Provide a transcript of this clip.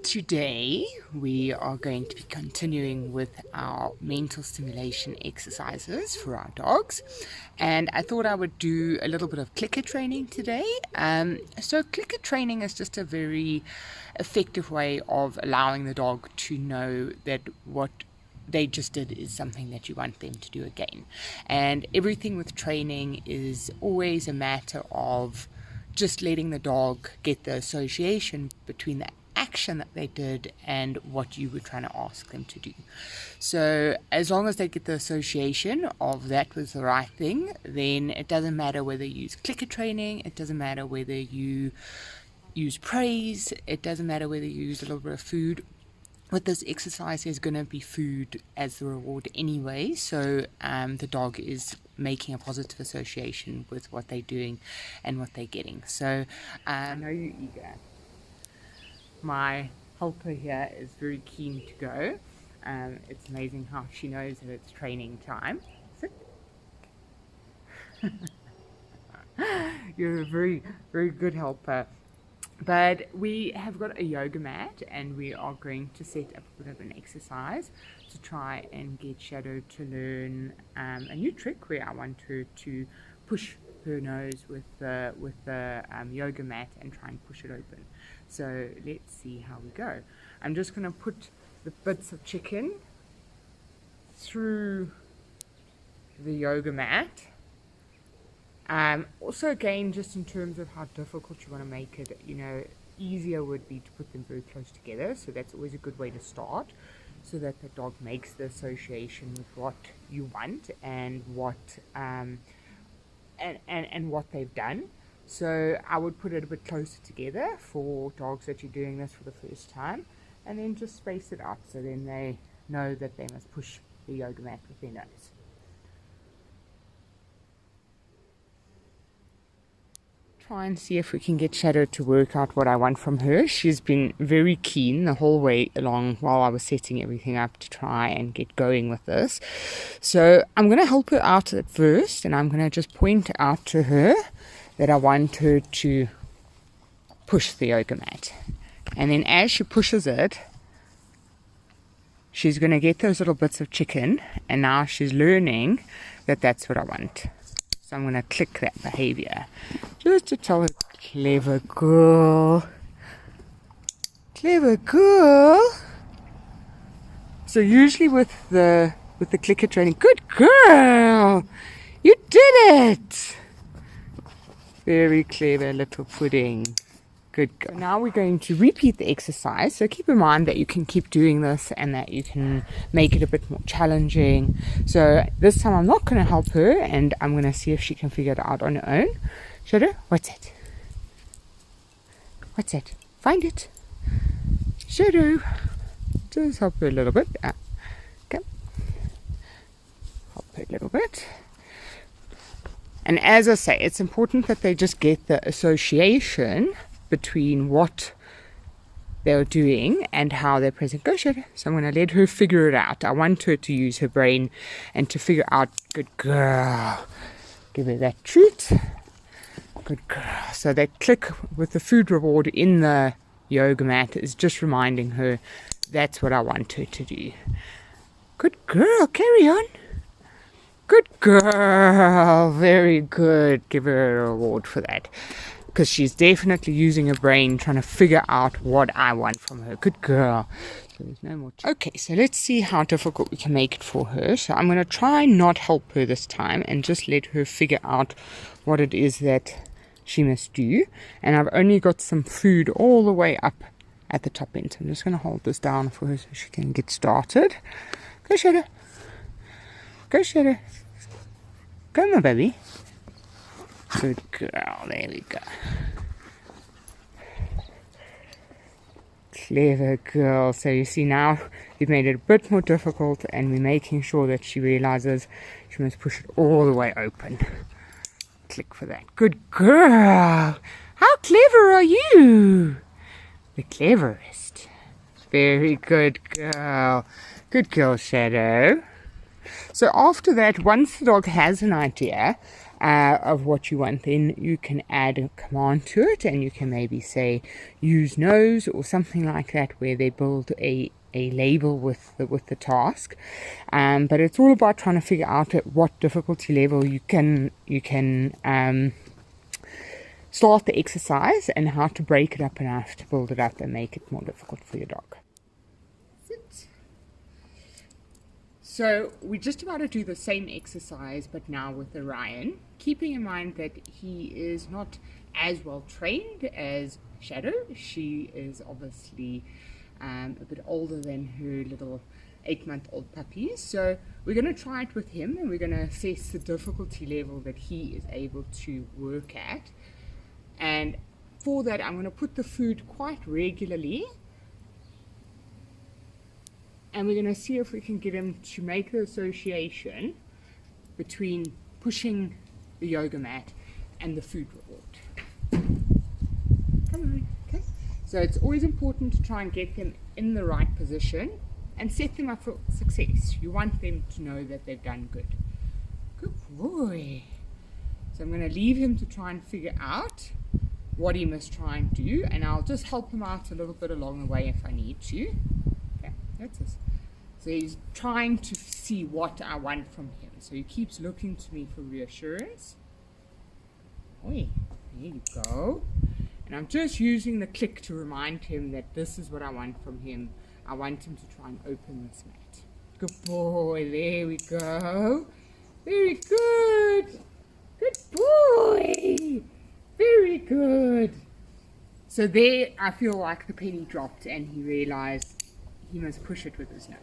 Today we are going to be continuing with our mental stimulation exercises for our dogs, and I thought I would do a little bit of clicker training today. So clicker training is just a very effective way of allowing the dog to know that what they just did is something that you want them to do again. And everything with training is always a matter of just letting the dog get the association between the action that they did and what you were trying to ask them to do. So as long as they get the association of that was the right thing, then it doesn't matter whether you use clicker training, it doesn't matter whether you use praise, it doesn't matter whether you use a little bit of food. With this exercise, there's going to be food as the reward anyway, so the dog is making a positive association with what they're doing and what they're getting. So I know you're eager. My helper here is very keen to go. It's amazing how she knows that it's training time. Sit. You're a very, very good helper. But we have got a yoga mat and we are going to set up a bit of an exercise to try and get Shadow to learn a new trick where I want her to push her nose with the yoga mat and try and push it open. So let's see how we go. I'm just going to put the bits of chicken through the yoga mat. Also, again, just in terms of how difficult you want to make it, easier would be to put them very close together. So that's always a good way to start, so that the dog makes the association with what you want and what and what they've done. So I would put it a bit closer together for dogs that you're doing this for the first time, and then just space it out so then they know that they must push the yoga mat with their nose. Try and see if we can get Shadow to work out what I want from her. She's been very keen the whole way along while I was setting everything up to try and get going with this. So I'm going to help her out at first, and I'm going to just point out to her that I want her to push the yoga mat. And then as she pushes it, she's going to get those little bits of chicken, and now she's learning that that's what I want. So I'm going to click that behavior just to tell her, clever girl, clever girl. So usually with the clicker training, good girl, you did it. Very clever little pudding. Good girl. Now we're going to repeat the exercise. So keep in mind that you can keep doing this and that you can make it a bit more challenging. So this time I'm not going to help her, and I'm going to see if she can figure it out on her own. Shadow, what's it? What's it? Find it. Shadow. Just help her a little bit. Okay. Help her a little bit. And as I say, it's important that they just get the association between what they're doing and how they're present. Go, Shadow. So I'm going to let her figure it out. I want her to use her brain and to figure out, good girl. Give her that treat. Good girl. So that click with the food reward in the yoga mat is just reminding her that's what I want her to do. Good girl. Carry on. Good girl. Very good. Give her a reward for that, because she's definitely using her brain trying to figure out what I want from her. Good girl. So there's no more. Okay, so let's see how difficult we can make it for her. So I'm going to try not help her this time and just let her figure out what it is that she must do. And I've only got some food all the way up at the top end. So I'm just going to hold this down for her so she can get started. Go, Shadow. Go, Shadow. Go, my baby. Good girl. There we go. Clever girl. So you see now we've made it a bit more difficult, and we're making sure that she realizes she must push it all the way open. Click for that. Good girl. How clever are you? The cleverest. Very good girl. Good girl, Shadow. So after that, once the dog has an idea, of what you want, then you can add a command to it, and you can maybe say use nose or something like that, where they build a label with the task. But it's all about trying to figure out at what difficulty level you can start the exercise, and how to break it up enough to build it up and make it more difficult for your dog. Sit. So we're just about to do the same exercise, but now with Orion, keeping in mind that he is not as well trained as Shadow. She is obviously a bit older than her little 8-month-old puppy. So we're going to try it with him, and we're going to assess the difficulty level that he is able to work at. And for that, I'm going to put the food quite regularly, and we're going to see if we can get him to make the association between pushing the yoga mat and the food reward. Come on, okay? So it's always important to try and get them in the right position and set them up for success. You want them to know that they've done good. Good boy. So I'm going to leave him to try and figure out what he must try and do, and I'll just help him out a little bit along the way if I need to. Okay, that's it. So he's trying to see what I want from him. So he keeps looking to me for reassurance. Oi, there you go. And I'm just using the click to remind him that this is what I want from him. I want him to try and open this mat. Good boy, there we go. Very good. Good boy. Very good. So there, I feel like the penny dropped, and he realized he must push it with his nose.